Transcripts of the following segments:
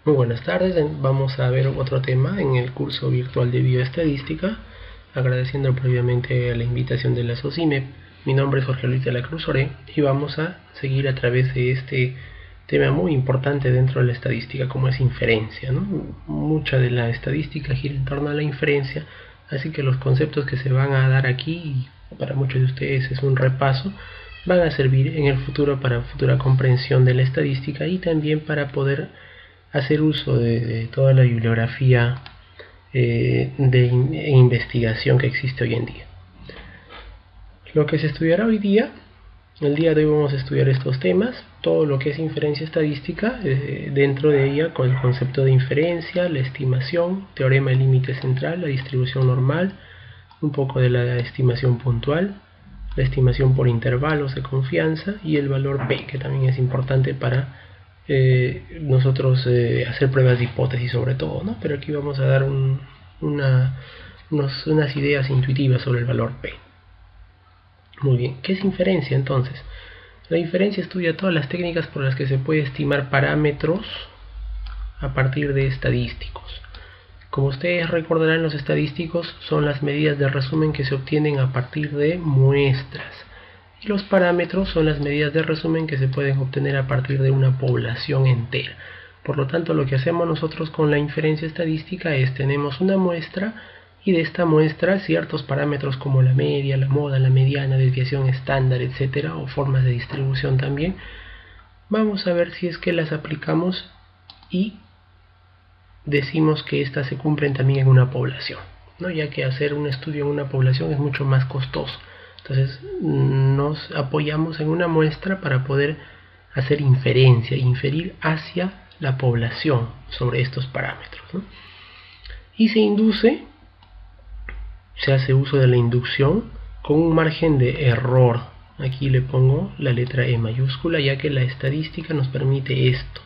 Muy buenas tardes, vamos a ver otro tema en el curso virtual de bioestadística, agradeciendo previamente la invitación de la SOCIMEP. Mi nombre es Jorge Luis de la Cruz Oré y vamos a seguir a través de este tema muy importante dentro de la estadística, como es inferencia, ¿no? Mucha de la estadística gira en torno a la inferencia, así que los conceptos que se van a dar aquí, y para muchos de ustedes es un repaso, van a servir en el futuro para futura comprensión de la estadística y también para poder hacer uso de toda la bibliografía de investigación que existe hoy en día. Lo que se estudiará hoy día, el día de hoy vamos a estudiar estos temas, todo lo que es inferencia estadística, dentro de ella con el concepto de inferencia, la estimación, teorema del límite central, la distribución normal, un poco de la estimación puntual, la estimación por intervalos de confianza y el valor P, que también es importante para nosotros hacer pruebas de hipótesis sobre todo, ¿no? Pero aquí vamos a dar unas ideas intuitivas sobre el valor P. Muy bien, ¿qué es inferencia entonces? La inferencia estudia todas las técnicas por las que se puede estimar parámetros a partir de estadísticos. Como ustedes recordarán, los estadísticos son las medidas de resumen que se obtienen a partir de muestras. Y los parámetros son las medidas de resumen que se pueden obtener a partir de una población entera. Por lo tanto, lo que hacemos nosotros con la inferencia estadística es tenemos una muestra y de esta muestra ciertos parámetros como la media, la moda, la mediana, desviación estándar, etcétera, o formas de distribución también. Vamos a ver si es que las aplicamos y decimos que estas se cumplen también en una población, ¿no? Ya que hacer un estudio en una población es mucho más costoso. Entonces nos apoyamos en una muestra para poder hacer inferencia, inferir hacia la población sobre estos parámetros, ¿no? Y se hace uso de la inducción con un margen de error. Aquí le pongo la letra E mayúscula, ya que la estadística nos permite esto.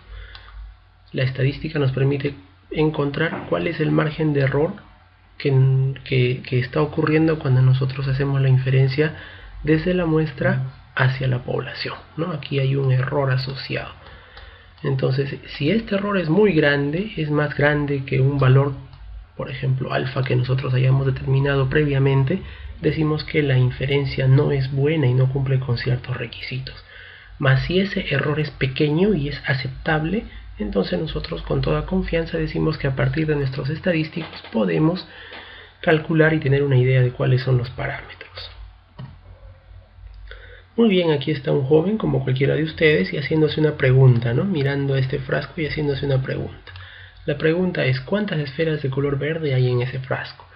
La estadística nos permite encontrar cuál es el margen de error que está ocurriendo cuando nosotros hacemos la inferencia desde la muestra hacia la población, ¿no? Aquí hay un error asociado. Entonces, si este error es muy grande, es más grande que un valor, por ejemplo, alfa que nosotros hayamos determinado previamente, decimos que la inferencia no es buena y no cumple con ciertos requisitos. Mas si ese error es pequeño y es aceptable, entonces nosotros con toda confianza decimos que a partir de nuestros estadísticos podemos calcular y tener una idea de cuáles son los parámetros. Muy bien, aquí está un joven como cualquiera de ustedes y haciéndose una pregunta, ¿no? Mirando este frasco y haciéndose una pregunta. La pregunta es: ¿cuántas esferas de color verde hay en ese frasco?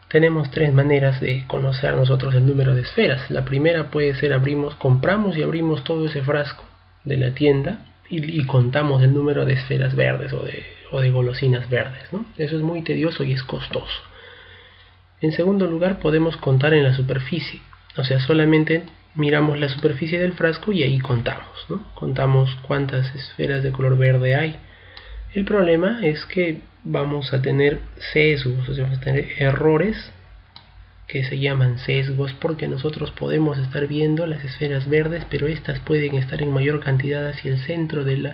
Tenemos tres maneras de conocer nosotros el número de esferas. La primera puede ser compramos y abrimos todo ese frasco de la tienda y contamos el número de esferas verdes o de golosinas verdes, ¿no? Eso es muy tedioso y es costoso. En segundo lugar, podemos contar en la superficie, o sea, solamente miramos la superficie del frasco y ahí contamos, ¿no? Contamos cuántas esferas de color verde hay. El problema es que vamos a tener sesgos, o sea, vamos a tener errores que se llaman sesgos, porque nosotros podemos estar viendo las esferas verdes, pero estas pueden estar en mayor cantidad hacia el centro del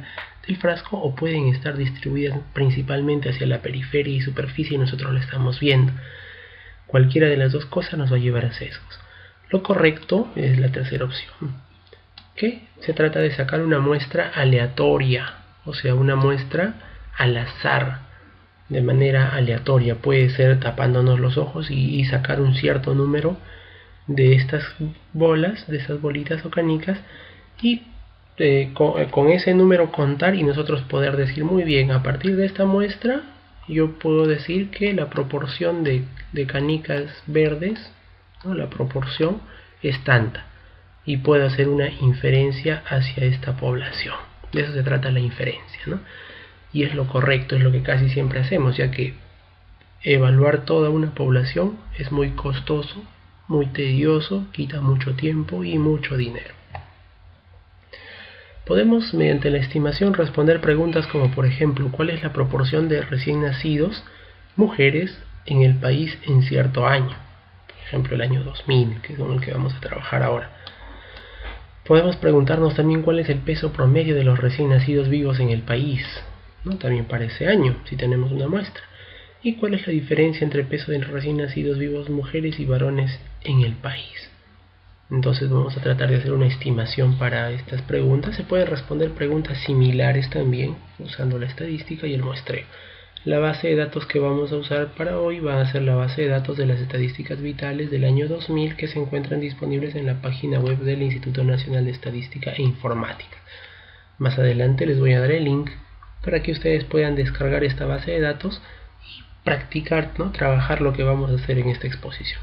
frasco o pueden estar distribuidas principalmente hacia la periferia y superficie y nosotros la estamos viendo. Cualquiera de las dos cosas nos va a llevar a sesgos. Lo correcto es la tercera opción, que se trata de sacar una muestra aleatoria, o sea, una muestra al azar, de manera aleatoria. Puede ser tapándonos los ojos y sacar un cierto número de estas bolas, de estas bolitas o canicas, y con ese número contar y nosotros poder decir muy bien, a partir de esta muestra yo puedo decir que la proporción de canicas verdes, ¿no? La proporción es tanta y puedo hacer una inferencia hacia esta población. De eso se trata la inferencia, ¿no? Y es lo correcto, es lo que casi siempre hacemos, ya que evaluar toda una población es muy costoso, muy tedioso, quita mucho tiempo y mucho dinero. Podemos, mediante la estimación, responder preguntas como, por ejemplo, ¿cuál es la proporción de recién nacidos mujeres en el país en cierto año? Por ejemplo, el año 2000, que es con el que vamos a trabajar ahora. Podemos preguntarnos también cuál es el peso promedio de los recién nacidos vivos en el país. ¿no? También para ese año, si tenemos una muestra. ¿Y cuál es la diferencia entre peso de recién nacidos vivos mujeres y varones en el país? Entonces vamos a tratar de hacer una estimación para estas preguntas. Se pueden responder preguntas similares también usando la estadística y el muestreo. La base de datos que vamos a usar para hoy va a ser la base de datos de las estadísticas vitales del año 2000 que se encuentran disponibles en la página web del Instituto Nacional de Estadística e Informática. Más adelante les voy a dar el link para que ustedes puedan descargar esta base de datos y practicar, ¿no? Trabajar lo que vamos a hacer en esta exposición.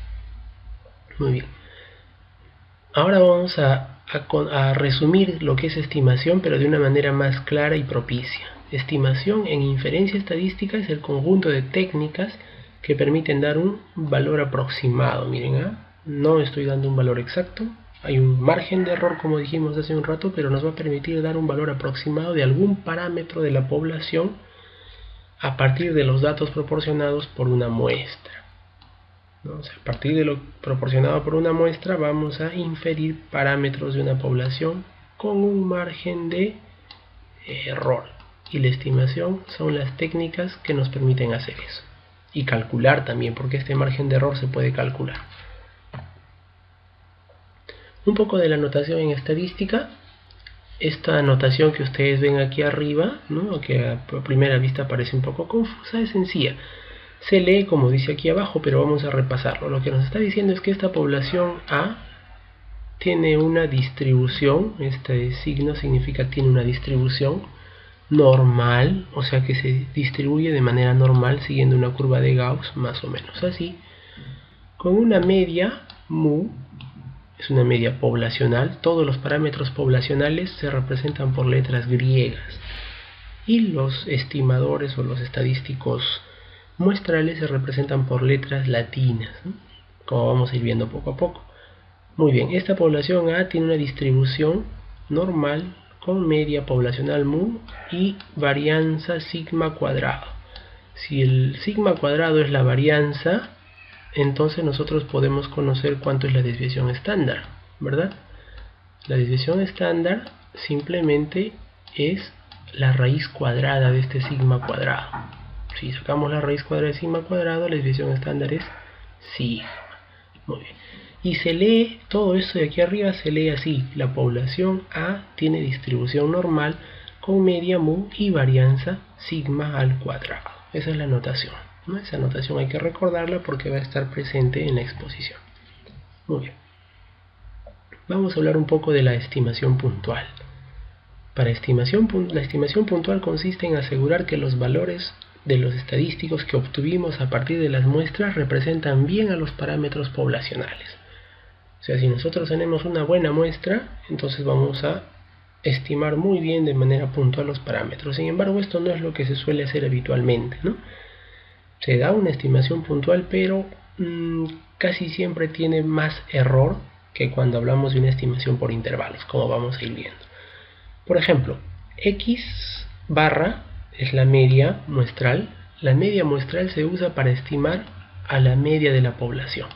Muy bien. Ahora vamos a resumir lo que es estimación, pero de una manera más clara y propicia. Estimación en inferencia estadística es el conjunto de técnicas que permiten dar un valor aproximado. Miren, no estoy dando un valor exacto, hay un margen de error como dijimos hace un rato, pero nos va a permitir dar un valor aproximado de algún parámetro de la población a partir de los datos proporcionados por una muestra. ¿No? O sea, a partir de lo proporcionado por una muestra vamos a inferir parámetros de una población con un margen de error. Y la estimación son las técnicas que nos permiten hacer eso. Y calcular también, porque este margen de error se puede calcular. Un poco de la notación en estadística. Esta notación que ustedes ven aquí arriba, ¿no? Que a primera vista parece un poco confusa, es sencilla. Se lee como dice aquí abajo, pero vamos a repasarlo. Lo que nos está diciendo es que esta población A tiene una distribución, este signo significa tiene una distribución normal, o sea que se distribuye de manera normal siguiendo una curva de Gauss, más o menos así, con una media mu, es una media poblacional. Todos los parámetros poblacionales se representan por letras griegas y los estimadores o los estadísticos muestrales se representan por letras latinas, ¿no? Como vamos a ir viendo poco a poco. Muy bien, esta población A tiene una distribución normal con media poblacional mu y varianza sigma cuadrado. Si el sigma cuadrado es la varianza, entonces nosotros podemos conocer cuánto es la desviación estándar, ¿verdad? La desviación estándar simplemente es la raíz cuadrada de este sigma cuadrado. Si sacamos la raíz cuadrada de sigma cuadrado, la desviación estándar es sigma. Muy bien. Y se lee, todo esto de aquí arriba se lee así. La población A tiene distribución normal con media mu y varianza sigma al cuadrado. Esa es la notación, ¿no? Esa notación hay que recordarla porque va a estar presente en la exposición. Muy bien. Vamos a hablar un poco de la estimación puntual. La estimación puntual consiste en asegurar que los valores de los estadísticos que obtuvimos a partir de las muestras representan bien a los parámetros poblacionales. O sea, si nosotros tenemos una buena muestra, entonces vamos a estimar muy bien de manera puntual los parámetros. Sin embargo, esto no es lo que se suele hacer habitualmente, ¿no? Se da una estimación puntual, pero casi siempre tiene más error que cuando hablamos de una estimación por intervalos, como vamos a ir viendo. Por ejemplo, X barra es la media muestral. La media muestral se usa para estimar a la media de la población.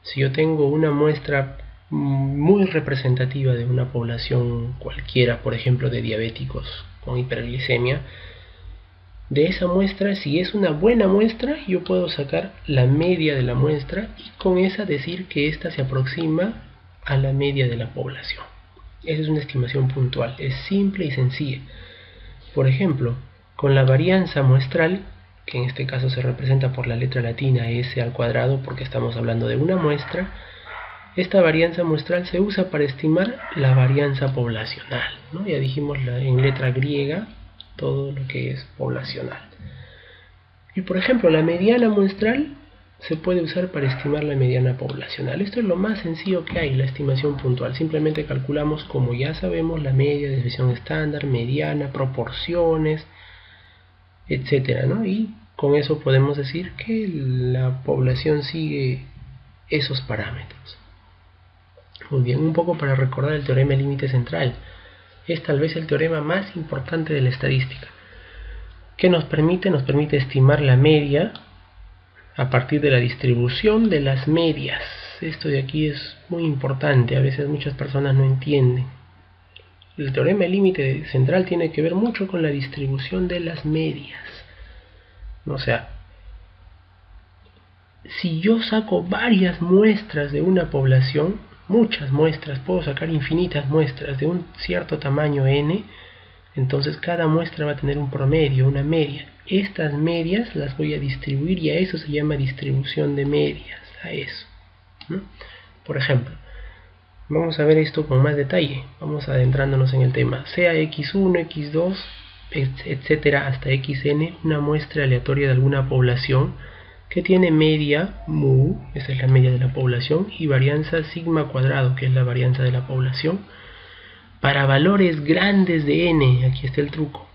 Si yo tengo una muestra muy representativa de una población cualquiera, por ejemplo de diabéticos con hiperglicemia, de esa muestra, si es una buena muestra, yo puedo sacar la media de la muestra y con esa decir que ésta se aproxima a la media de la población. Esa es una estimación puntual, es simple y sencilla. Por ejemplo, con la varianza muestral, que en este caso se representa por la letra latina S al cuadrado porque estamos hablando de una muestra, esta varianza muestral se usa para estimar la varianza poblacional, ¿no? Ya dijimos en letra griega todo lo que es poblacional. Y por ejemplo, la mediana muestral se puede usar para estimar la mediana poblacional. Esto es lo más sencillo que hay, la estimación puntual. Simplemente calculamos, como ya sabemos, la media, desviación estándar, mediana, proporciones, etcétera, ¿no? Y con eso podemos decir que la población sigue esos parámetros. Muy bien, un poco para recordar el teorema del límite central. Es tal vez el teorema más importante de la estadística. ¿Qué nos permite? Nos permite estimar la media a partir de la distribución de las medias. Esto de aquí es muy importante, a veces muchas personas no entienden. El teorema del límite central tiene que ver mucho con la distribución de las medias. O sea, si yo saco varias muestras de una población, muchas muestras, puedo sacar infinitas muestras de un cierto tamaño n, entonces cada muestra va a tener un promedio, una media. Estas medias las voy a distribuir y a eso se llama distribución de medias, a eso, ¿no? Por ejemplo, vamos a ver esto con más detalle, vamos adentrándonos en el tema. Sea x1, x2, etcétera, hasta xn, una muestra aleatoria de alguna población que tiene media mu, esa es la media de la población, y varianza sigma cuadrado, que es la varianza de la población, para valores grandes de n. Aquí está el truco.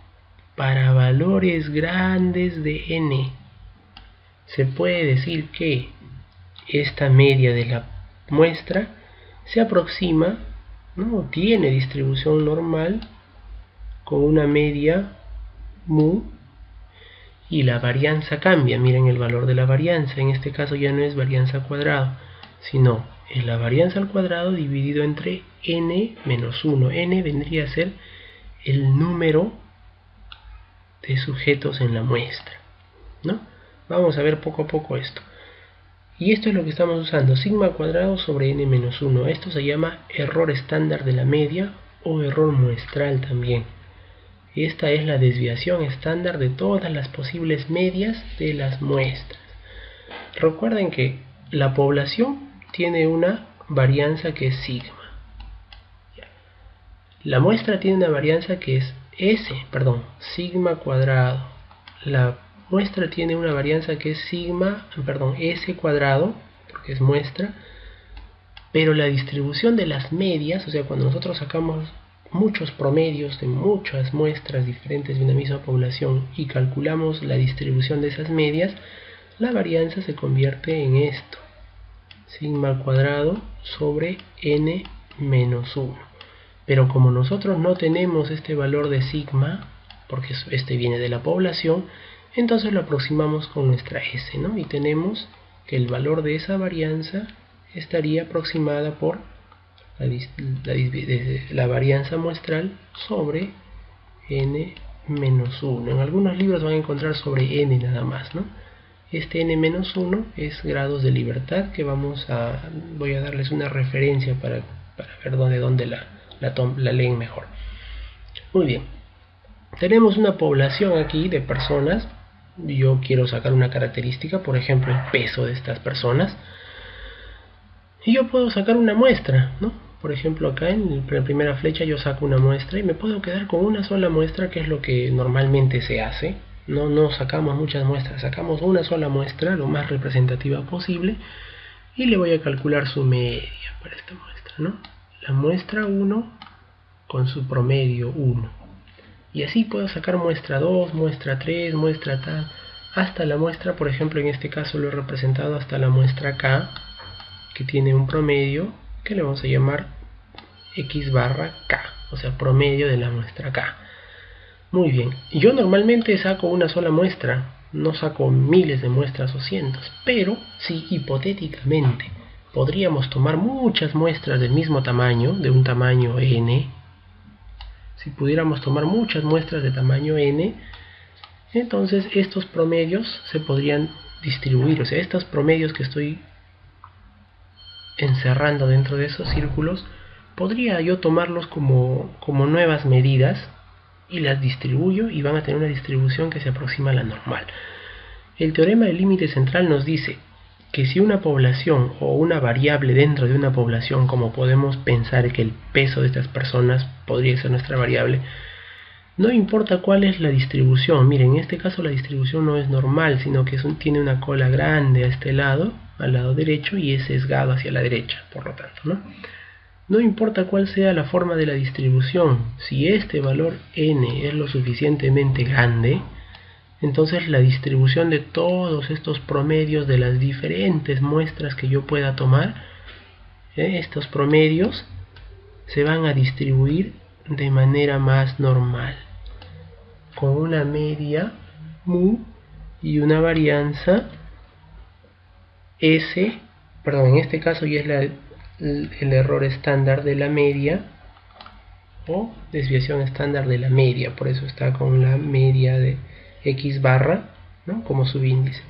Para valores grandes de n, se puede decir que esta media de la muestra se aproxima, ¿no? Tiene distribución normal con una media mu y la varianza cambia. Miren el valor de la varianza, en este caso ya no es varianza al cuadrado, sino es la varianza al cuadrado dividido entre n menos 1. N vendría a ser el número de sujetos en la muestra, ¿no? Vamos a ver poco a poco esto. Y esto es lo que estamos usando, sigma cuadrado sobre n menos 1. Esto se llama error estándar de la media o error muestral también. Esta es la desviación estándar de todas las posibles medias de las muestras. Recuerden que la población tiene una varianza que es sigma. La muestra tiene una varianza que es sigma cuadrado. La muestra tiene una varianza que es S cuadrado, porque es muestra, pero la distribución de las medias, o sea, cuando nosotros sacamos muchos promedios de muchas muestras diferentes de una misma población y calculamos la distribución de esas medias, la varianza se convierte en esto, sigma al cuadrado sobre n menos 1. Pero como nosotros no tenemos este valor de sigma, porque este viene de la población, entonces lo aproximamos con nuestra S, ¿no? Y tenemos que el valor de esa varianza estaría aproximada por la varianza muestral sobre n menos 1. En algunos libros van a encontrar sobre n nada más, ¿no? Este n menos 1 es grados de libertad, que voy a darles una referencia para ver dónde la leen mejor. Muy bien, tenemos una población aquí de personas. Yo quiero sacar una característica, por ejemplo el peso de estas personas, y yo puedo sacar una muestra, ¿no? Por ejemplo acá en la primera flecha yo saco una muestra y me puedo quedar con una sola muestra, que es lo que normalmente se hace. No sacamos muchas muestras, sacamos una sola muestra, lo más representativa posible, y le voy a calcular su media para esta muestra, ¿no? La muestra 1 con su promedio 1. Y así puedo sacar muestra 2, muestra 3, muestra tal, hasta la muestra, por ejemplo, en este caso lo he representado hasta la muestra K, que tiene un promedio que le vamos a llamar X barra K, o sea, promedio de la muestra K. Muy bien, yo normalmente saco una sola muestra, no saco miles de muestras o cientos, pero si hipotéticamente podríamos tomar muchas muestras del mismo tamaño, de un tamaño n, si pudiéramos tomar muchas muestras de tamaño n, entonces estos promedios se podrían distribuir, o sea, estos promedios que estoy encerrando dentro de esos círculos, podría yo tomarlos como nuevas medidas y las distribuyo y van a tener una distribución que se aproxima a la normal. El teorema del límite central nos dice que si una población o una variable dentro de una población, como podemos pensar que el peso de estas personas podría ser nuestra variable, no importa cuál es la distribución. Miren, en este caso la distribución no es normal, sino que tiene una cola grande a este lado, al lado derecho, y es sesgado hacia la derecha, por lo tanto, ¿no? No importa cuál sea la forma de la distribución, si este valor n es lo suficientemente grande, entonces la distribución de todos estos promedios de las diferentes muestras que yo pueda tomar, estos promedios se van a distribuir de manera más normal, con una media mu y una varianza S, en este caso ya es el error estándar de la media, o desviación estándar de la media, por eso está con la media de x barra, ¿no?, como subíndice.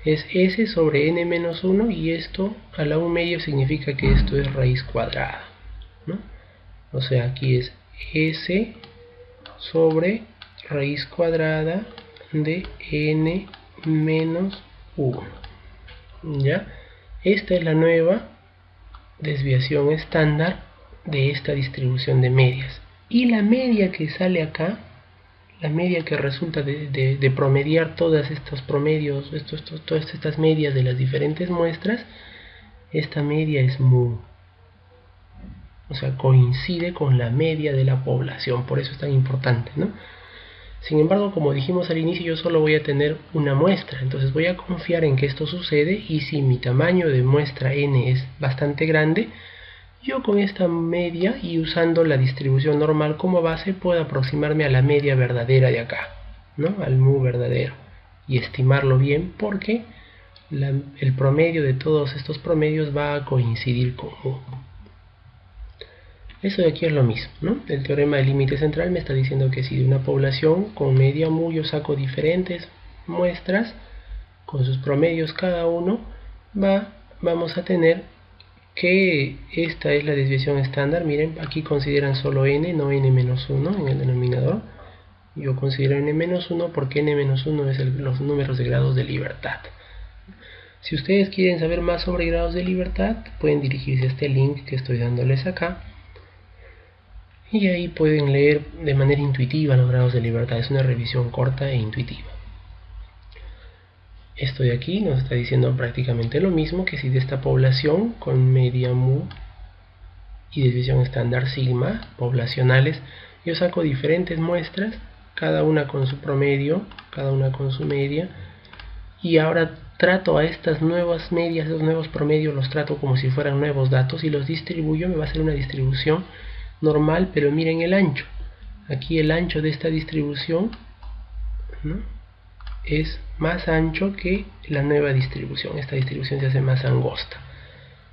Es s sobre n menos 1 y esto a la 1 medio significa que esto es raíz cuadrada, ¿no? O sea, aquí es s sobre raíz cuadrada de n menos 1. ¿Ya? Esta es la nueva desviación estándar de esta distribución de medias. Y la media que sale acá, la media que resulta de promediar todos estos promedios, todas estas medias de las diferentes muestras, esta media es mu. O sea, coincide con la media de la población, por eso es tan importante, ¿no? Sin embargo, como dijimos al inicio, yo solo voy a tener una muestra, entonces voy a confiar en que esto sucede, y si mi tamaño de muestra n es bastante grande, yo con esta media y usando la distribución normal como base puedo aproximarme a la media verdadera de acá, ¿no?, al mu verdadero, y estimarlo bien porque el promedio de todos estos promedios va a coincidir con mu. Eso de aquí es lo mismo, ¿no? El teorema del límite central me está diciendo que si de una población con media mu yo saco diferentes muestras con sus promedios cada uno, vamos a tener que esta es la desviación estándar. Miren, aquí consideran solo n, no n-1 en el denominador. Yo considero n-1 porque n-1 es los números de grados de libertad. Si ustedes quieren saber más sobre grados de libertad, pueden dirigirse a este link que estoy dándoles acá. Y ahí pueden leer de manera intuitiva los grados de libertad. Es una revisión corta e intuitiva. Esto de aquí nos está diciendo prácticamente lo mismo que si de esta población con media mu y desviación estándar sigma poblacionales yo saco diferentes muestras, cada una con su promedio, cada una con su media, y ahora trato a estas nuevas medias, los nuevos promedios los trato como si fueran nuevos datos y los distribuyo. Me va a hacer una distribución normal, pero miren el ancho. Aquí el ancho de esta distribución, ¿no?, es más ancho que la nueva distribución. Esta distribución se hace más angosta,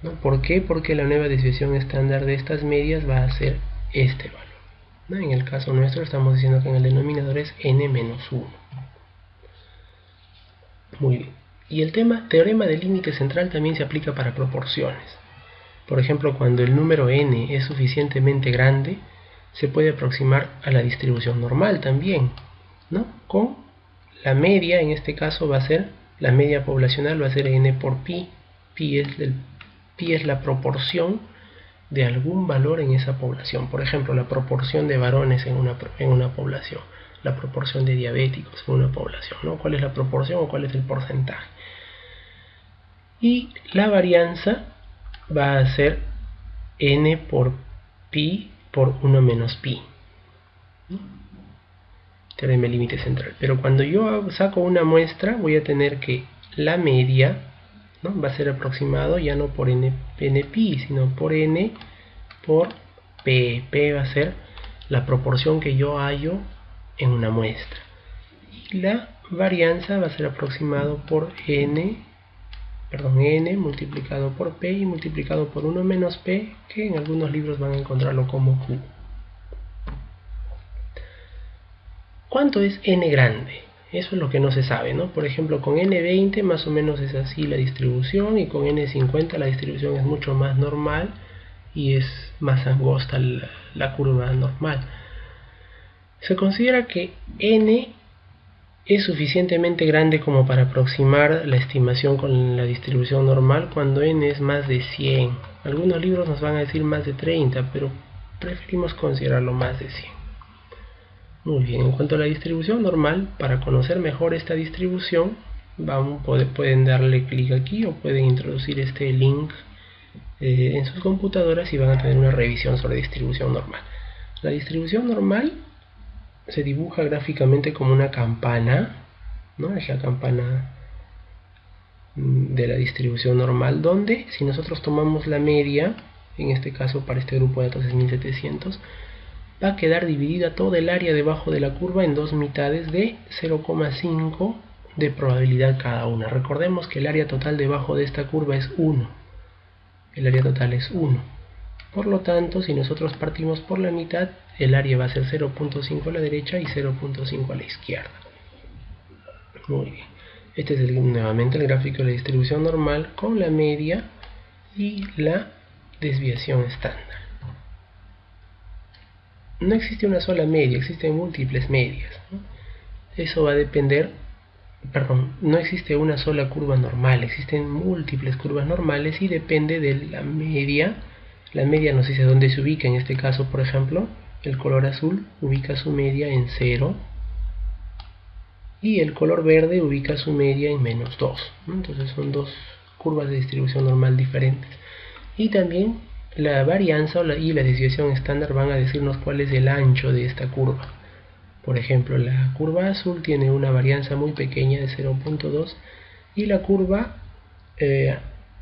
¿no? ¿Por qué? Porque la nueva desviación estándar de estas medias va a ser este valor, ¿no? En el caso nuestro estamos diciendo que en el denominador es n-1. Muy bien. Y el teorema del límite central también se aplica para proporciones. Por ejemplo, cuando el número n es suficientemente grande, se puede aproximar a la distribución normal también, ¿no? Con la media, en este caso va a ser, la media poblacional va a ser n por pi. Pi es la proporción de algún valor en esa población. Por ejemplo, la proporción de varones en una población, la proporción de diabéticos en una población, ¿no? ¿Cuál es la proporción o cuál es el porcentaje? Y la varianza va a ser n por pi por 1 menos pi. Teorema del límite central. Pero cuando yo saco una muestra, voy a tener que la media, ¿no?, va a ser aproximado ya no por pi, sino por n por p. P va a ser la proporción que yo hallo en una muestra. Y la varianza va a ser aproximado por n multiplicado por p y multiplicado por 1 menos p, que en algunos libros van a encontrarlo como q. ¿Cuánto es n grande? Eso es lo que no se sabe, ¿no? Por ejemplo, con n20 más o menos es así la distribución, y con n50 la distribución es mucho más normal y es más angosta la curva normal. Se considera que n es suficientemente grande como para aproximar la estimación con la distribución normal cuando n es más de 100. Algunos libros nos van a decir más de 30, pero preferimos considerarlo más de 100. Muy bien, en cuanto a la distribución normal, para conocer mejor esta distribución, pueden darle clic aquí o pueden introducir este link en sus computadoras y van a tener una revisión sobre distribución normal. La distribución normal se dibuja gráficamente como una campana, ¿no? Es la campana de la distribución normal, donde si nosotros tomamos la media, en este caso para este grupo de datos es 1700, va a quedar dividida toda el área debajo de la curva en dos mitades de 0,5 de probabilidad cada una. Recordemos que el área total debajo de esta curva es 1. El área total es 1. Por lo tanto, si nosotros partimos por la mitad, el área va a ser 0.5 a la derecha y 0.5 a la izquierda. Muy bien. Este es nuevamente el gráfico de la distribución normal con la media y la desviación estándar. No existe una sola media, existen múltiples medias, ¿no? Eso va a depender, no existe una sola curva normal, existen múltiples curvas normales y depende de la media. La media nos dice dónde se ubica. En este caso, por ejemplo, el color azul ubica su media en 0 y el color verde ubica su media en menos 2, ¿no? Entonces son dos curvas de distribución normal diferentes. Y también la varianza y la desviación estándar van a decirnos cuál es el ancho de esta curva. Por ejemplo, la curva azul tiene una varianza muy pequeña de 0.2 y la curva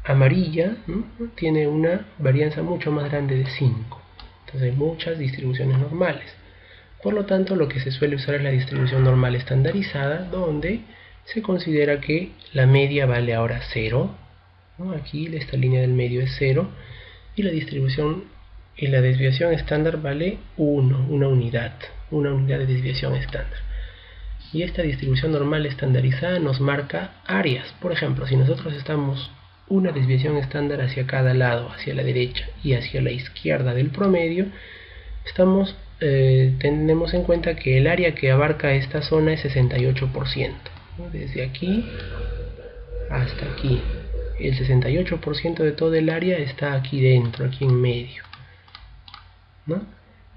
amarilla, ¿no?, tiene una varianza mucho más grande de 5. Entonces hay muchas distribuciones normales. Por lo tanto, lo que se suele usar es la distribución normal estandarizada, donde se considera que la media vale ahora 0, ¿no? Aquí esta línea del medio es 0 y la distribución y la desviación estándar vale 1, una unidad de desviación estándar. Y esta distribución normal estandarizada nos marca áreas. Por ejemplo, si nosotros estamos una desviación estándar hacia cada lado, hacia la derecha y hacia la izquierda del promedio, tenemos en cuenta que el área que abarca esta zona es 68%, ¿no? Desde aquí hasta aquí. El 68% de todo el área está aquí dentro, aquí en medio, ¿no?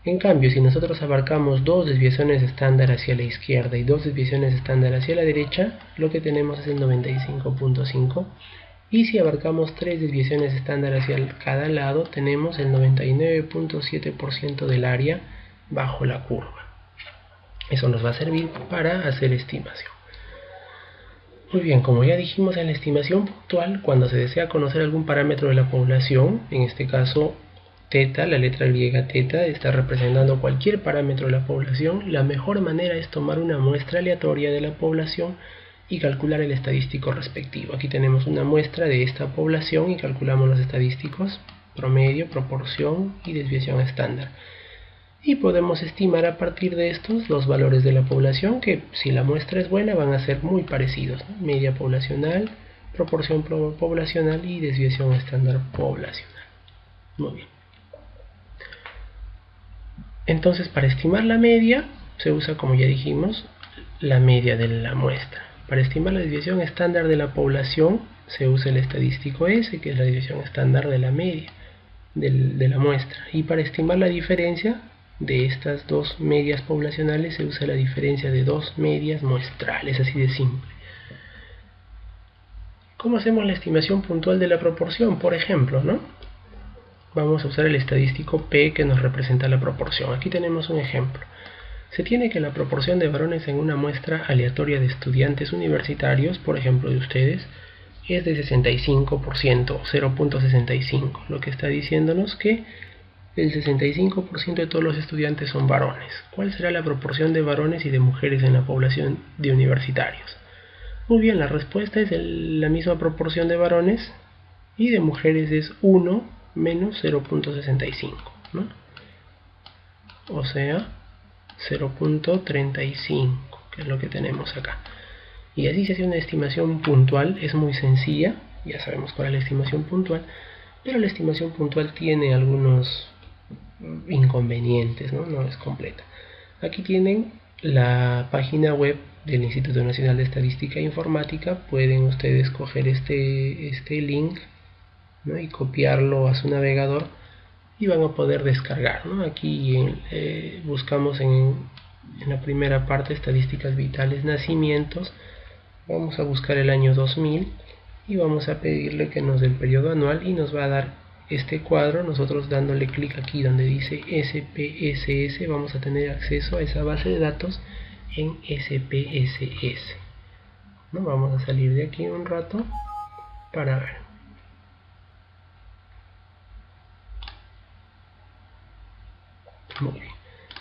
En cambio, si nosotros abarcamos dos desviaciones estándar hacia la izquierda y dos desviaciones estándar hacia la derecha, lo que tenemos es el 95.5. Y si abarcamos tres desviaciones estándar hacia cada lado, tenemos el 99.7% del área bajo la curva. Eso nos va a servir para hacer estimación. Muy bien, como ya dijimos, en la estimación puntual, cuando se desea conocer algún parámetro de la población, en este caso teta, la letra griega teta, está representando cualquier parámetro de la población, la mejor manera es tomar una muestra aleatoria de la población y calcular el estadístico respectivo. Aquí tenemos una muestra de esta población y calculamos los estadísticos, promedio, proporción y desviación estándar. Y podemos estimar a partir de estos los valores de la población, que si la muestra es buena van a ser muy parecidos, ¿no? Media poblacional, proporción poblacional y desviación estándar poblacional. Muy bien. Entonces, para estimar la media se usa, como ya dijimos, la media de la muestra. Para estimar la desviación estándar de la población se usa el estadístico S, que es la desviación estándar de la media de la muestra. Y para estimar la diferencia de estas dos medias poblacionales se usa la diferencia de dos medias muestrales, así de simple. ¿Cómo hacemos la estimación puntual de la proporción? Por ejemplo, ¿no? Vamos a usar el estadístico P que nos representa la proporción. Aquí tenemos un ejemplo. Se tiene que la proporción de varones en una muestra aleatoria de estudiantes universitarios, por ejemplo de ustedes, es de 65%, 0.65, lo que está diciéndonos que el 65% de todos los estudiantes son varones. ¿Cuál será la proporción de varones y de mujeres en la población de universitarios? Muy bien, la respuesta es la misma proporción de varones y de mujeres es 1 menos 0.65, ¿no? O sea, 0.35, que es lo que tenemos acá. Y así se hace una estimación puntual, es muy sencilla, ya sabemos cuál es la estimación puntual, pero la estimación puntual tiene algunos inconvenientes, ¿no? No es completa. Aquí tienen la página web del Instituto Nacional de Estadística e Informática. Pueden ustedes coger este link, ¿no?, y copiarlo a su navegador y van a poder descargar, ¿no? Aquí buscamos en la primera parte estadísticas vitales, nacimientos. Vamos a buscar el año 2000 y vamos a pedirle que nos dé el periodo anual y nos va a dar este cuadro. Nosotros dándole clic aquí donde dice SPSS vamos a tener acceso a esa base de datos en SPSS, ¿no? Vamos a salir de aquí un rato para ver. Muy bien.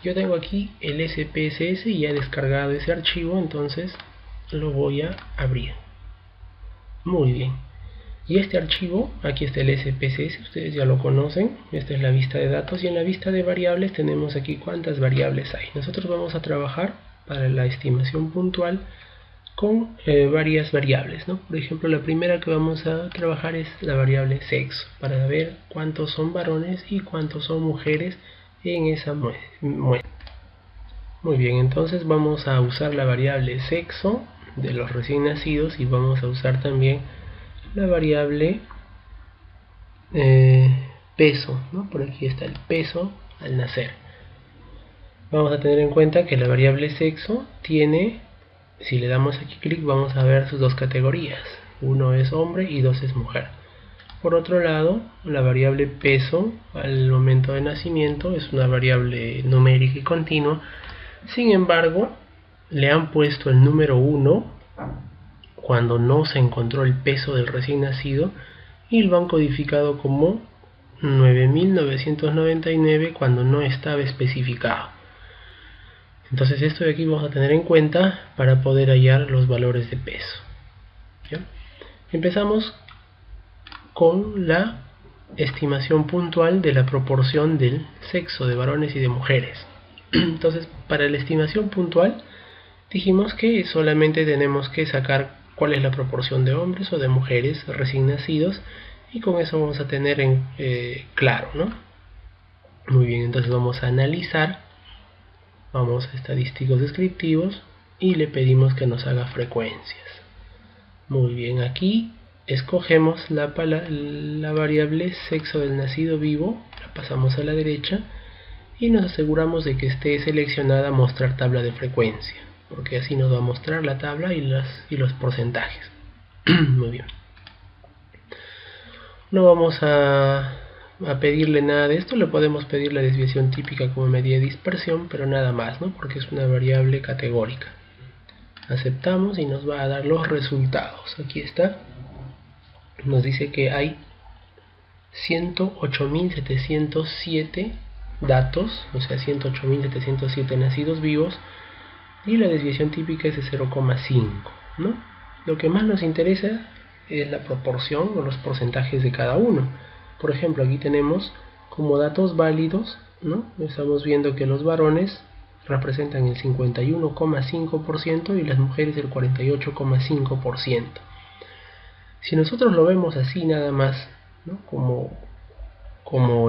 Yo tengo aquí el SPSS y ya he descargado ese archivo, entonces lo voy a abrir. Muy bien. Y este archivo, aquí está el SPSS, ustedes ya lo conocen, esta es la vista de datos, y en la vista de variables tenemos aquí cuántas variables hay. Nosotros vamos a trabajar para la estimación puntual con varias variables, ¿no? Por ejemplo, la primera que vamos a trabajar es la variable sexo, para ver cuántos son varones y cuántos son mujeres en esa muestra. Muy bien, entonces vamos a usar la variable sexo de los recién nacidos y vamos a usar también la variable peso, ¿no? Por aquí está el peso al nacer. Vamos a tener en cuenta que la variable sexo tiene, si le damos aquí clic, vamos a ver sus dos categorías. Uno es hombre y dos es mujer. Por otro lado, la variable peso al momento de nacimiento es una variable numérica y continua. Sin embargo, le han puesto el número 1 cuando no se encontró el peso del recién nacido y lo han codificado como 9.999 cuando no estaba especificado. Entonces esto de aquí vamos a tener en cuenta para poder hallar los valores de peso. ¿Ya? Empezamos con la estimación puntual de la proporción del sexo de varones y de mujeres. Entonces, para la estimación puntual dijimos que solamente tenemos que sacar cuál es la proporción de hombres o de mujeres recién nacidos, y con eso vamos a tener claro, ¿no? Muy bien, entonces vamos a analizar, vamos a estadísticos descriptivos y le pedimos que nos haga frecuencias. Muy bien, aquí escogemos la variable sexo del nacido vivo, la pasamos a la derecha y nos aseguramos de que esté seleccionada mostrar tabla de frecuencia, porque así nos va a mostrar la tabla y los porcentajes. Muy bien. No vamos a pedirle nada de esto, le podemos pedir la desviación típica como medida de dispersión, pero nada más, ¿no? Porque es una variable categórica. Aceptamos y nos va a dar los resultados. Aquí está. Nos dice que hay 108.707 datos, o sea 108.707 nacidos vivos, y la desviación típica es de 0,5, ¿no? Lo que más nos interesa es la proporción o los porcentajes de cada uno. Por ejemplo, aquí tenemos como datos válidos, ¿no? Estamos viendo que los varones representan el 51,5% y las mujeres el 48,5%. Si nosotros lo vemos así nada más, ¿no? Como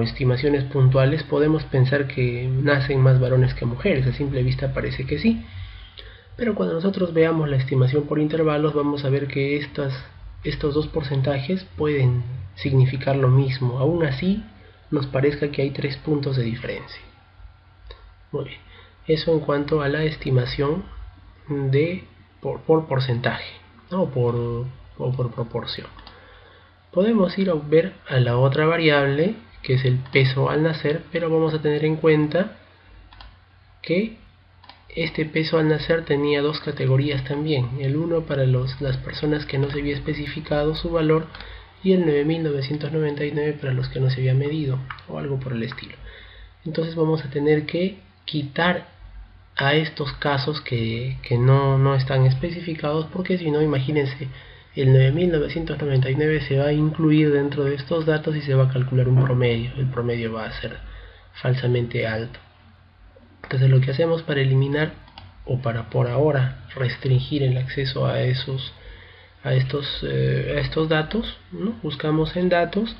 estimaciones puntuales, podemos pensar que nacen más varones que mujeres. A simple vista parece que sí, pero cuando nosotros veamos la estimación por intervalos vamos a ver que estos dos porcentajes pueden significar lo mismo. Aún así nos parezca que hay 3 puntos de diferencia. Muy bien, eso en cuanto a la estimación por porcentaje, ¿no? o por proporción. Podemos ir a ver a la otra variable, que es el peso al nacer, pero vamos a tener en cuenta que este peso al nacer tenía dos categorías también, el 1 para las personas que no se había especificado su valor y el 9.999 para los que no se había medido, o algo por el estilo. Entonces vamos a tener que quitar a estos casos que no están especificados, porque si no, imagínense, el 9.999 se va a incluir dentro de estos datos y se va a calcular un promedio. El promedio va a ser falsamente alto. Entonces lo que hacemos para eliminar o para por ahora restringir el acceso a estos datos, ¿no? Buscamos en datos,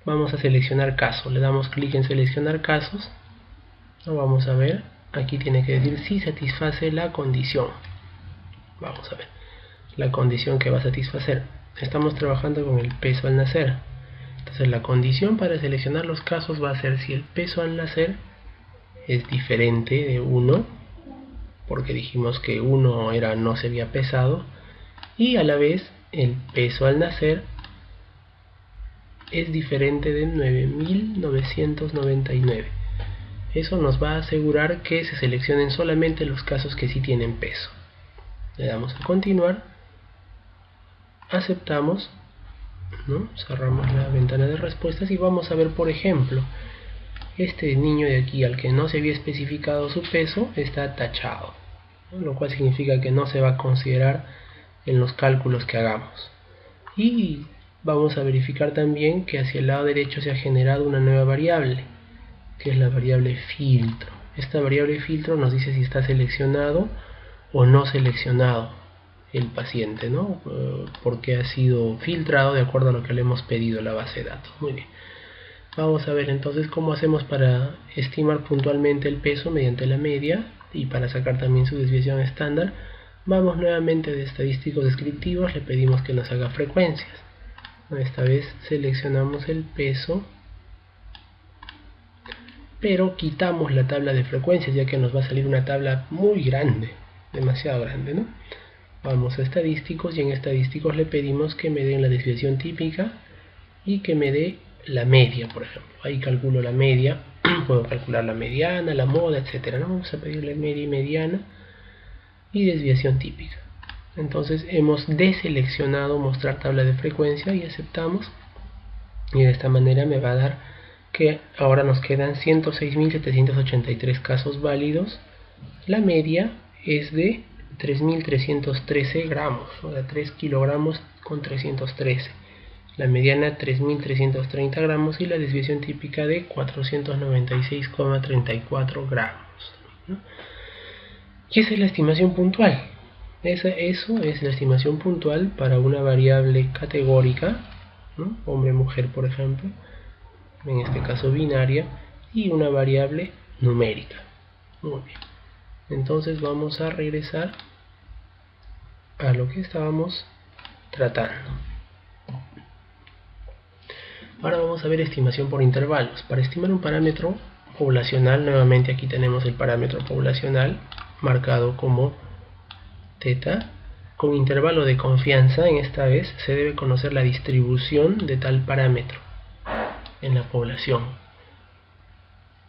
vamos a seleccionar caso, le damos clic en seleccionar casos, ¿no? Vamos a ver, aquí tiene que decir si satisface la condición. Vamos a ver la condición que va a satisfacer. Estamos trabajando con el peso al nacer, entonces la condición para seleccionar los casos va a ser si el peso al nacer es diferente de 1, porque dijimos que 1 no se había pesado, y a la vez el peso al nacer es diferente de 9.999. Eso nos va a asegurar que se seleccionen solamente los casos que sí tienen peso. Le damos a continuar, aceptamos, ¿no? Cerramos la ventana de respuestas y vamos a ver, por ejemplo, este niño de aquí al que no se había especificado su peso está tachado, ¿no? Lo cual significa que no se va a considerar en los cálculos que hagamos. Y vamos a verificar también que hacia el lado derecho se ha generado una nueva variable, que es la variable filtro. Esta variable filtro nos dice si está seleccionado o no seleccionado el paciente, ¿no? Porque ha sido filtrado de acuerdo a lo que le hemos pedido a la base de datos. Muy bien. Vamos a ver entonces cómo hacemos para estimar puntualmente el peso mediante la media y para sacar también su desviación estándar. Vamos nuevamente de estadísticos descriptivos, le pedimos que nos haga frecuencias. Esta vez seleccionamos el peso, pero quitamos la tabla de frecuencias, ya que nos va a salir una tabla muy grande, demasiado grande, ¿no? Vamos a estadísticos y en estadísticos le pedimos que me den la desviación típica y que me dé la media, por ejemplo. Ahí calculo la media, puedo calcular la mediana, la moda, etcétera, ¿no? Vamos a pedirle media y mediana y desviación típica. Entonces hemos deseleccionado mostrar tabla de frecuencia y aceptamos, y de esta manera me va a dar que ahora nos quedan 106.783 casos válidos. La media es de 3.313 gramos, o sea, 3 kilogramos con 313. La mediana 3.330 gramos y la desviación típica de 496,34 gramos, ¿no? Y esa es la estimación puntual. Eso es la estimación puntual para una variable categórica, ¿no? Hombre-mujer, por ejemplo, en este caso binaria, y una variable numérica. Muy bien. Entonces vamos a regresar a lo que estábamos tratando. Ahora vamos a ver estimación por intervalos. Para estimar un parámetro poblacional, nuevamente aquí tenemos el parámetro poblacional marcado como θ. Con intervalo de confianza, en esta vez se debe conocer la distribución de tal parámetro en la población.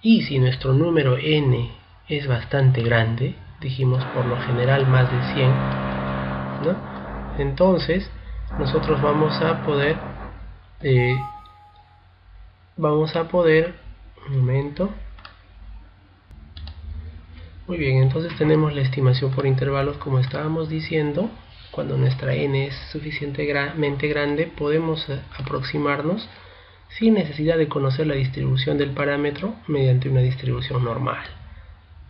Y si nuestro número n es bastante grande, dijimos por lo general más de 100, ¿no? Entonces nosotros vamos a poder un momento. Muy bien, entonces tenemos la estimación por intervalos como estábamos diciendo. Cuando nuestra n es suficientemente grande, podemos aproximarnos sin necesidad de conocer la distribución del parámetro mediante una distribución normal.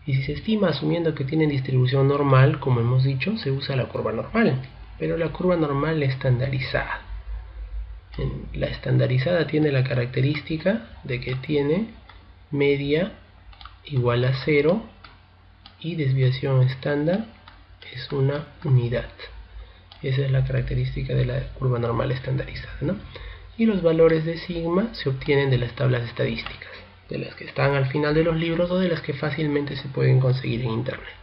Y si se estima asumiendo que tienen distribución normal, como hemos dicho, se usa la curva normal, pero la curva normal es estandarizada. La estandarizada tiene la característica de que tiene media igual a 0 y desviación estándar es una unidad. Esa es la característica de la curva normal estandarizada, ¿no? Y los valores de sigma se obtienen de las tablas estadísticas, de las que están al final de los libros o de las que fácilmente se pueden conseguir en internet.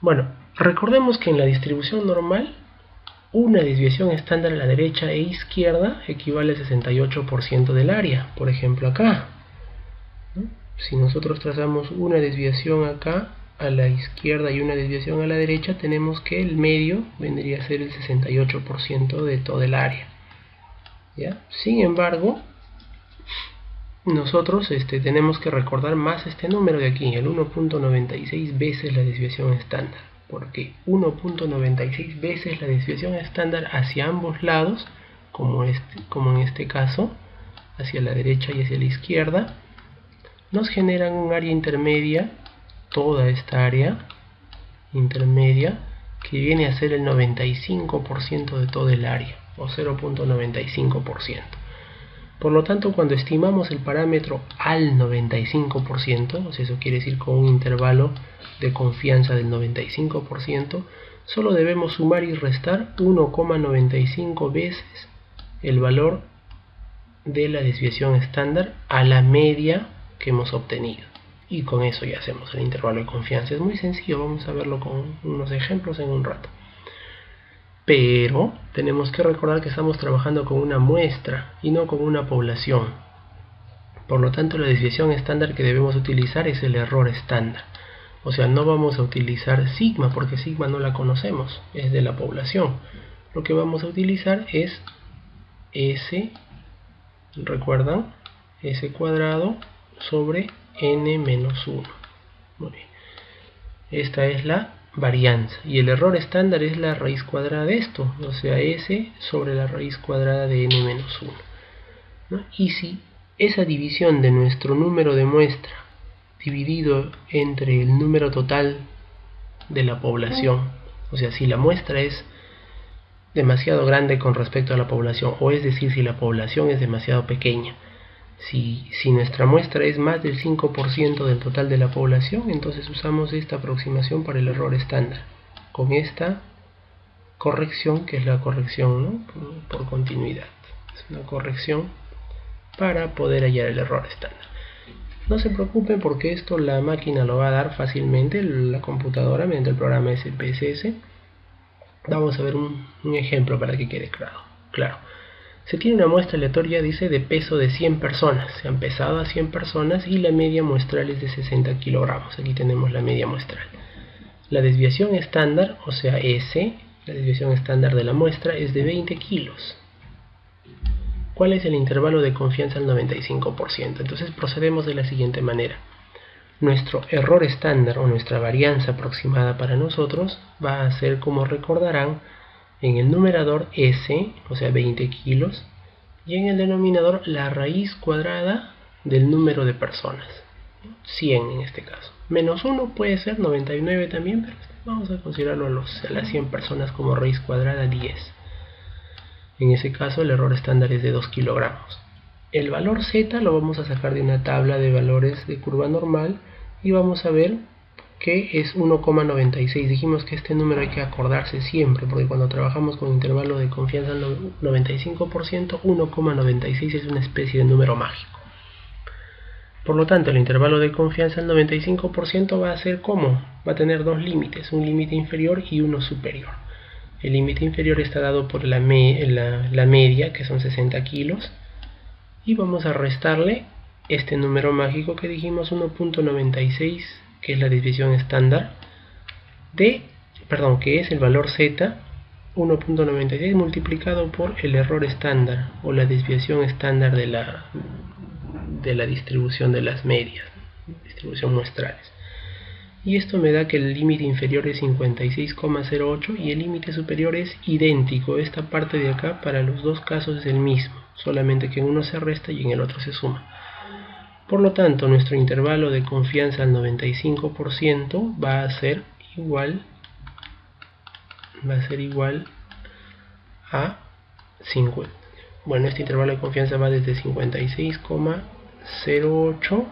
Bueno, recordemos que en la distribución normal, una desviación estándar a la derecha e izquierda equivale al 68% del área, por ejemplo acá, ¿no? Si nosotros trazamos una desviación acá a la izquierda y una desviación a la derecha, tenemos que el medio vendría a ser el 68% de todo el área, ¿ya? Sin embargo, nosotros tenemos que recordar más este número de aquí, el 1.96 veces la desviación estándar. Porque 1.96 veces la desviación estándar hacia ambos lados, como en este caso, hacia la derecha y hacia la izquierda, nos generan un área intermedia, toda esta área intermedia, que viene a ser el 95% de todo el área, o 0.95%. Por lo tanto, cuando estimamos el parámetro al 95%, o sea, eso quiere decir con un intervalo de confianza del 95%, solo debemos sumar y restar 1,95 veces el valor de la desviación estándar a la media que hemos obtenido. Y con eso ya hacemos el intervalo de confianza. Es muy sencillo, vamos a verlo con unos ejemplos en un rato. Pero tenemos que recordar que estamos trabajando con una muestra y no con una población. Por lo tanto, la desviación estándar que debemos utilizar es el error estándar. O sea, no vamos a utilizar sigma porque sigma no la conocemos, es de la población. Lo que vamos a utilizar es S, ¿recuerdan? S cuadrado sobre n menos 1. Muy bien. Esta es la varianza, y el error estándar es la raíz cuadrada de esto, o sea, S y el error estándar es la raíz cuadrada de esto, o sea, S sobre la raíz cuadrada de n-1, ¿no? Y si esa división de nuestro número de muestra dividido entre el número total de la población, o sea, si la muestra es demasiado grande con respecto a la población, o es decir, si la población es demasiado pequeña, si nuestra muestra es más del 5% del total de la población, entonces usamos esta aproximación para el error estándar, con esta corrección, que es la corrección, ¿no?, por continuidad. Es una corrección para poder hallar el error estándar. No se preocupen porque esto la máquina lo va a dar fácilmente, la computadora, mediante el programa SPSS. Vamos a ver un ejemplo para que quede claro. Se tiene una muestra aleatoria, dice, de peso de 100 personas. Se han pesado a 100 personas y la media muestral es de 60 kilogramos. Aquí tenemos la media muestral. La desviación estándar, o sea, S, la desviación estándar de la muestra, es de 20 kilos. ¿Cuál es el intervalo de confianza al 95%? Entonces procedemos de la siguiente manera. Nuestro error estándar o nuestra varianza aproximada para nosotros va a ser, como recordarán, en el numerador S, o sea 20 kilos, y en el denominador la raíz cuadrada del número de personas, 100 en este caso. Menos 1 puede ser 99 también, pero vamos a considerarlo a las 100 personas como raíz cuadrada 10. En ese caso el error estándar es de 2 kilogramos. El valor Z lo vamos a sacar de una tabla de valores de curva normal y vamos a ver que es 1,96. Dijimos que este número hay que acordarse siempre, porque cuando trabajamos con intervalo de confianza al 95%, 1,96 es una especie de número mágico. Por lo tanto, el intervalo de confianza al 95% va a ser ¿cómo? Va a tener dos límites, un límite inferior y uno superior. El límite inferior está dado por la media, que son 60 kilos, y vamos a restarle este número mágico que dijimos, 1.96, que es la desviación estándar que es el valor Z, 1.96 multiplicado por el error estándar o la desviación estándar de la distribución de las medias, distribución muestrales. Y esto me da que el límite inferior es 56,08 y el límite superior es idéntico. Esta parte de acá para los dos casos es el mismo, solamente que en uno se resta y en el otro se suma. Por lo tanto, nuestro intervalo de confianza al 95% va a ser igual a 50. Bueno, este intervalo de confianza va desde 56,08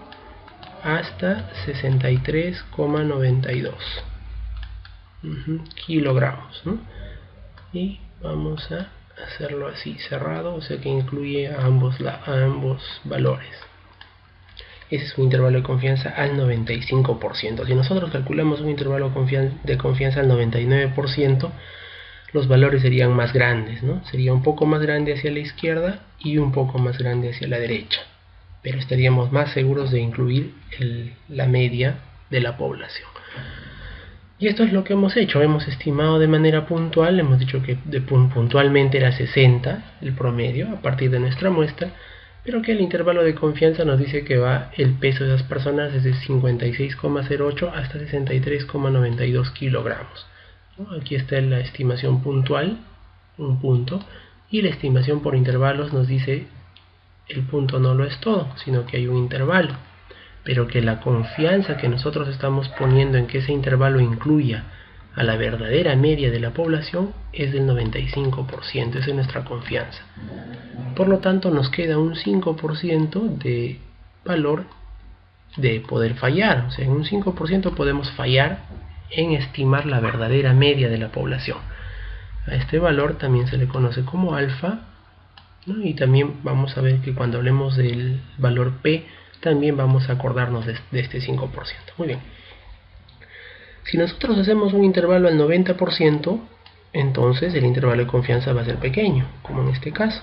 hasta 63,92 kilogramos, ¿no? Y vamos a hacerlo así cerrado, o sea que incluye a ambos valores. Ese es un intervalo de confianza al 95%. Si nosotros calculamos un intervalo de confianza al 99%, los valores serían más grandes, ¿no? Sería un poco más grande hacia la izquierda y un poco más grande hacia la derecha. Pero estaríamos más seguros de incluir la media de la población. Y esto es lo que hemos hecho. Hemos estimado de manera puntual, hemos dicho que puntualmente era 60 el promedio a partir de nuestra muestra, pero que el intervalo de confianza nos dice que va el peso de esas personas desde 56,08 hasta 63,92 kilogramos. ¿No? Aquí está la estimación puntual, un punto, y la estimación por intervalos nos dice el punto no lo es todo, sino que hay un intervalo, pero que la confianza que nosotros estamos poniendo en que ese intervalo incluya a la verdadera media de la población es del 95%, esa es nuestra confianza. Por lo tanto, nos queda un 5% de valor de poder fallar, o sea, en un 5% podemos fallar en estimar la verdadera media de la población. A este valor también se le conoce como alfa, ¿no? Y también vamos a ver que cuando hablemos del valor P, también vamos a acordarnos de este 5%. Muy bien. Si nosotros hacemos un intervalo al 90%, entonces el intervalo de confianza va a ser pequeño, como en este caso.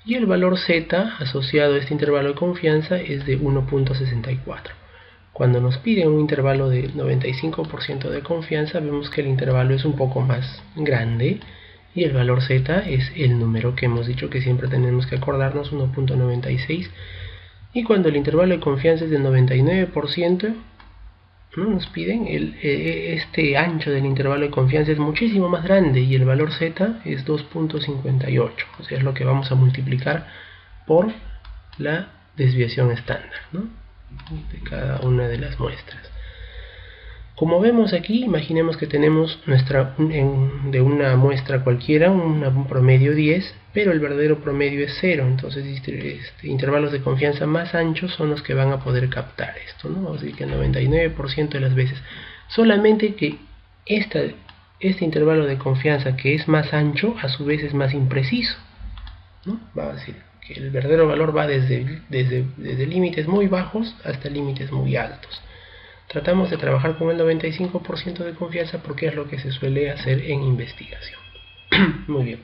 Y el valor Z asociado a este intervalo de confianza es de 1.64. Cuando nos piden un intervalo de 95% de confianza, vemos que el intervalo es un poco más grande y el valor Z es el número que hemos dicho que siempre tenemos que acordarnos, 1.96. Y cuando el intervalo de confianza es del 99%, ¿no? Nos piden este ancho del intervalo de confianza es muchísimo más grande y el valor z es 2.58, o sea, es lo que vamos a multiplicar por la desviación estándar, ¿no? De cada una de las muestras. Como vemos aquí, imaginemos que tenemos de una muestra cualquiera un promedio 10, pero el verdadero promedio es 0. Entonces intervalos de confianza más anchos son los que van a poder captar esto, ¿no? Vamos a decir que el 99% de las veces. Solamente que este intervalo de confianza que es más ancho, a su vez es más impreciso, ¿no? Va a decir que el verdadero valor va desde límites muy bajos hasta límites muy altos. Tratamos de trabajar con el 95% de confianza porque es lo que se suele hacer en investigación. Muy bien.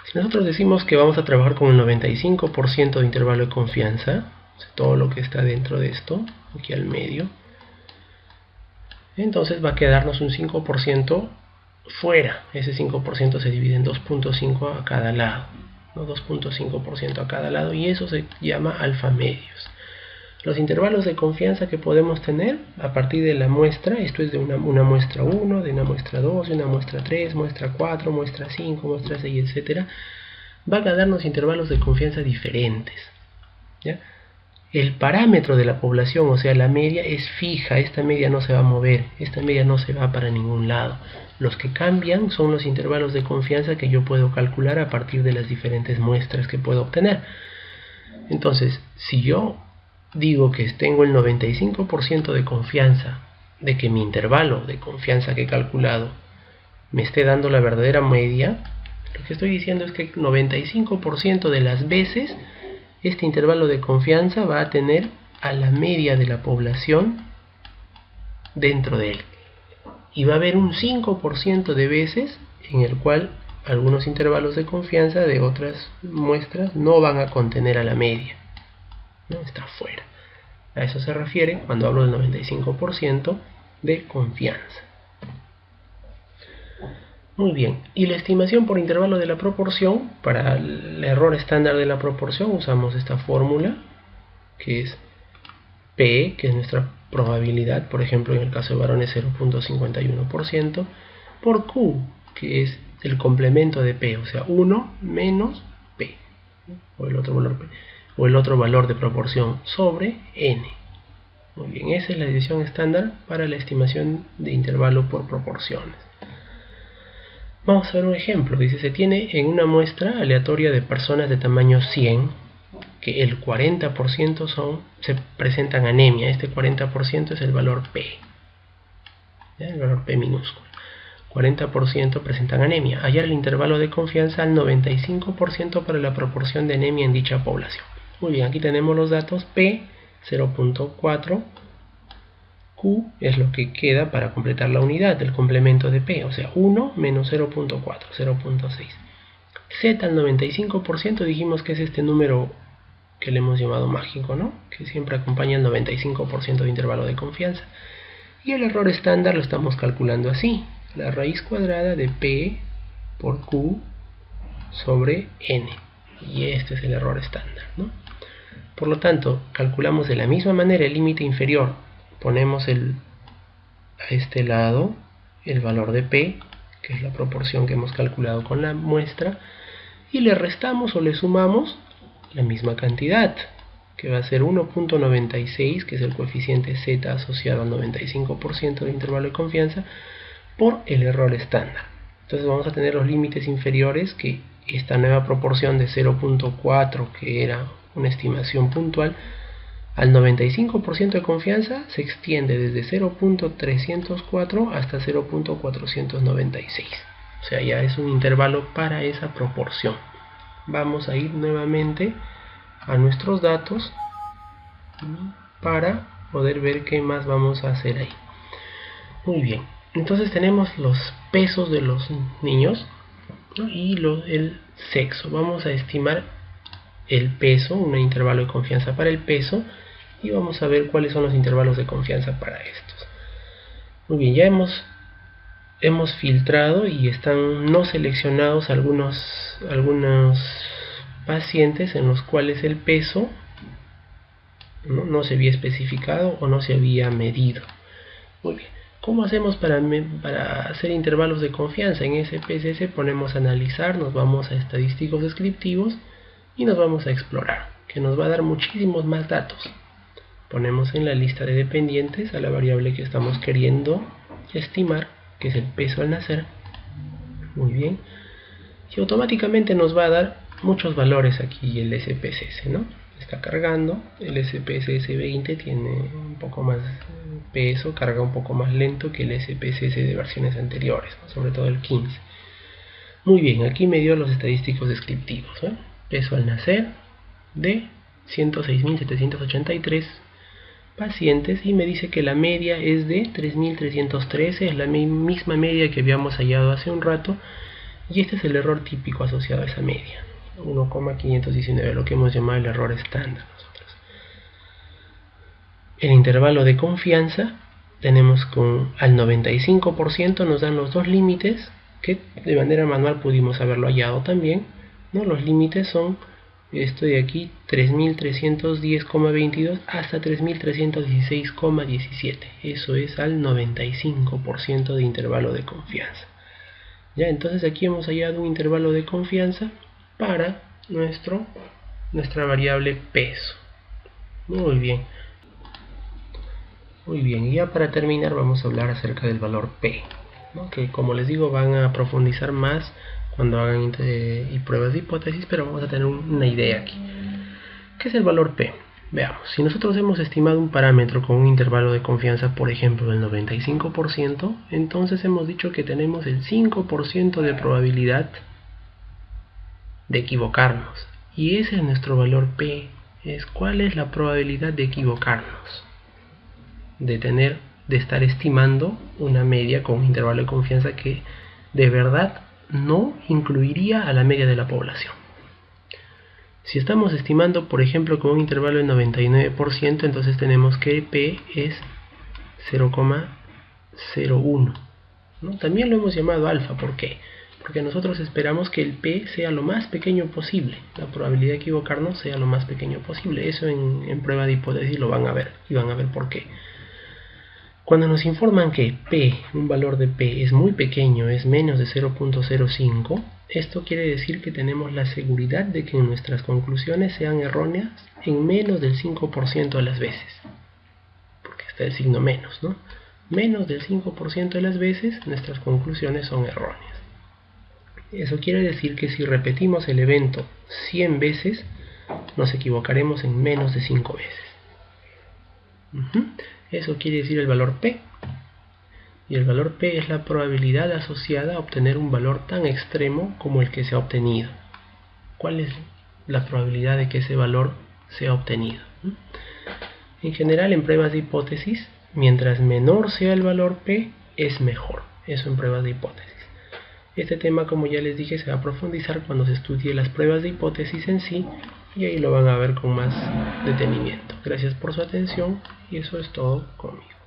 Si nosotros decimos que vamos a trabajar con el 95% de intervalo de confianza, todo lo que está dentro de esto, aquí al medio, entonces va a quedarnos un 5% fuera. Ese 5% se divide en 2.5 a cada lado, ¿no? 2.5% a cada lado, y eso se llama alfa medios. Los intervalos de confianza que podemos tener a partir de la muestra, esto es de una muestra 1, de una muestra 2, de una muestra 3, muestra 4, muestra 5, muestra 6, etc. Van a darnos intervalos de confianza diferentes, ¿ya? El parámetro de la población, o sea, la media, es fija. Esta media no se va a mover, esta media no se va para ningún lado. Los que cambian son los intervalos de confianza que yo puedo calcular a partir de las diferentes muestras que puedo obtener. Entonces, si yo digo que tengo el 95% de confianza de que mi intervalo de confianza que he calculado me esté dando la verdadera media, lo que estoy diciendo es que el 95% de las veces este intervalo de confianza va a tener a la media de la población dentro de él, y va a haber un 5% de veces en el cual algunos intervalos de confianza de otras muestras no van a contener a la media, ¿no? Está fuera. A eso se refiere cuando hablo del 95% de confianza. Muy bien, y la estimación por intervalo de la proporción, para el error estándar de la proporción usamos esta fórmula, que es P, que es nuestra probabilidad, por ejemplo en el caso de varones 0.51%, por Q, que es el complemento de P, o sea 1 menos P, o el otro valor P, o el otro valor de proporción sobre N. Muy bien, esa es la división estándar para la estimación de intervalo por proporciones. Vamos a ver un ejemplo. Dice, se tiene en una muestra aleatoria de personas de tamaño 100 que el 40% se presentan anemia. Este 40% es el valor P, ¿ya? El valor P minúsculo. 40% presentan anemia. Hallar el intervalo de confianza al 95% para la proporción de anemia en dicha población. Muy bien, aquí tenemos los datos. P 0.4, Q es lo que queda para completar la unidad del complemento de P, o sea 1 menos 0.4, 0.6. Z al 95% dijimos que es este número que le hemos llamado mágico, ¿no? Que siempre acompaña el 95% de intervalo de confianza. Y el error estándar lo estamos calculando así: la raíz cuadrada de P por Q sobre N. Y este es el error estándar, ¿no? Por lo tanto, calculamos de la misma manera el límite inferior. Ponemos a este lado el valor de P, que es la proporción que hemos calculado con la muestra, y le restamos o le sumamos la misma cantidad, que va a ser 1.96, que es el coeficiente Z asociado al 95% de intervalo de confianza, por el error estándar. Entonces vamos a tener los límites inferiores, que esta nueva proporción de 0.4, que era una estimación puntual, al 95% de confianza se extiende desde 0.304 hasta 0.496. O sea, ya es un intervalo para esa proporción. Vamos a ir nuevamente a nuestros datos para poder ver qué más vamos a hacer ahí. Muy bien, entonces tenemos los pesos de los niños, ¿no? Y el sexo. Vamos a estimar el peso, un intervalo de confianza para el peso, y vamos a ver cuáles son los intervalos de confianza para estos. Muy bien, ya hemos filtrado y están no seleccionados algunos pacientes en los cuales el peso No se había especificado o no se había medido. Muy bien. ¿Cómo hacemos para hacer intervalos de confianza? En SPSS ponemos analizar, nos vamos a estadísticos descriptivos y nos vamos a explorar, que nos va a dar muchísimos más datos. Ponemos en la lista de dependientes a la variable que estamos queriendo estimar, que es el peso al nacer. Muy bien. Y automáticamente nos va a dar muchos valores aquí el SPSS, ¿no? Está cargando, el SPSS 20 tiene un poco más peso, carga un poco más lento que el SPSS de versiones anteriores, ¿no? Sobre todo el 15. Muy bien, aquí me dio los estadísticos descriptivos, ¿eh? Peso al nacer de 106.783 pacientes y me dice que la media es de 3.313, es la misma media que habíamos hallado hace un rato, y este es el error típico asociado a esa media, 1,519, lo que hemos llamado el error estándar nosotros. El intervalo de confianza tenemos al 95% nos dan los dos límites que de manera manual pudimos haberlo hallado también, ¿no? Los límites son esto de aquí, 3.310,22 hasta 3.316,17. Eso es al 95% de intervalo de confianza. Ya, entonces aquí hemos hallado un intervalo de confianza para nuestra variable peso. Muy bien. Muy bien, y ya para terminar vamos a hablar acerca del valor P, ¿no? Que como les digo van a profundizar más cuando hagan pruebas de hipótesis, pero vamos a tener una idea aquí. ¿Qué es el valor P? Veamos, si nosotros hemos estimado un parámetro con un intervalo de confianza, por ejemplo, del 95%, entonces hemos dicho que tenemos el 5% de probabilidad de equivocarnos. Y ese es nuestro valor P, es cuál es la probabilidad de equivocarnos, de estar estimando una media con un intervalo de confianza que de verdad no incluiría a la media de la población. Si estamos estimando, por ejemplo, con un intervalo del 99%, entonces tenemos que P es 0,01, ¿no? También lo hemos llamado alfa. ¿Por qué? Porque nosotros esperamos que el P sea lo más pequeño posible, la probabilidad de equivocarnos sea lo más pequeño posible. Eso en prueba de hipótesis lo van a ver, y van a ver por qué. Cuando nos informan que P, un valor de P, es muy pequeño, es menos de 0.05, esto quiere decir que tenemos la seguridad de que nuestras conclusiones sean erróneas en menos del 5% de las veces. Porque está el signo menos, ¿no? Menos del 5% de las veces nuestras conclusiones son erróneas. Eso quiere decir que si repetimos el evento 100 veces, nos equivocaremos en menos de 5 veces. Eso quiere decir el valor P. Y el valor P es la probabilidad asociada a obtener un valor tan extremo como el que se ha obtenido. ¿Cuál es la probabilidad de que ese valor sea obtenido? En general, en pruebas de hipótesis, mientras menor sea el valor P, es mejor. Eso en pruebas de hipótesis. Este tema, como ya les dije, se va a profundizar cuando se estudie las pruebas de hipótesis en sí, y ahí lo van a ver con más detenimiento. Gracias por su atención y eso es todo conmigo.